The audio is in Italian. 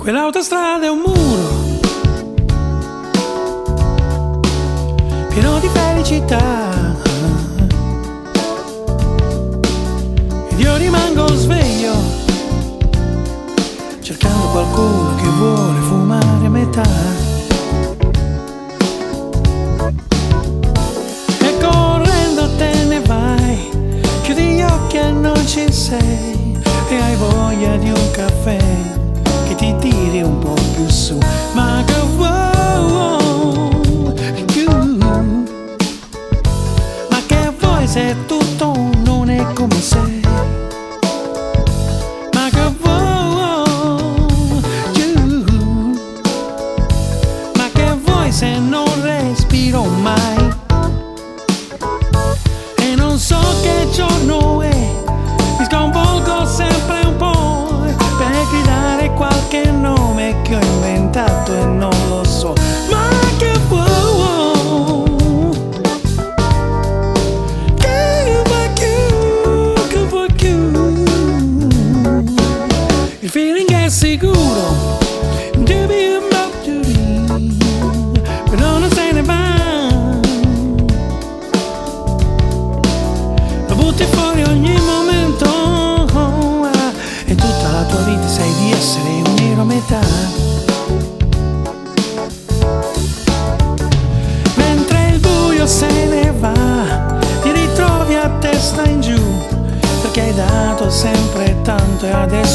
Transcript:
Quell'autostrada è un muro pieno di felicità ed io rimango sveglio cercando qualcuno che vuole fumare a metà. E correndo te ne vai, chiudi gli occhi e non ci sei, e hai voglia di un caffè che ti tiri un po' più su, ma che ma che vuoi se tutto non è come sei, ma che ma che vuoi se non respiro mai, e non so che giorno è, mi sconvolgo sempre un po' per gridare qualche nome che ho inventato e non lo so, ma che vuoi, il feeling è sicuro, però non se ne va, lo butti fuori ogni momento, e tutta la tua vita sai di essere un nero a metà. Mentre il buio se ne va, ti ritrovi a testa in giù, perché hai dato sempre tanto e adesso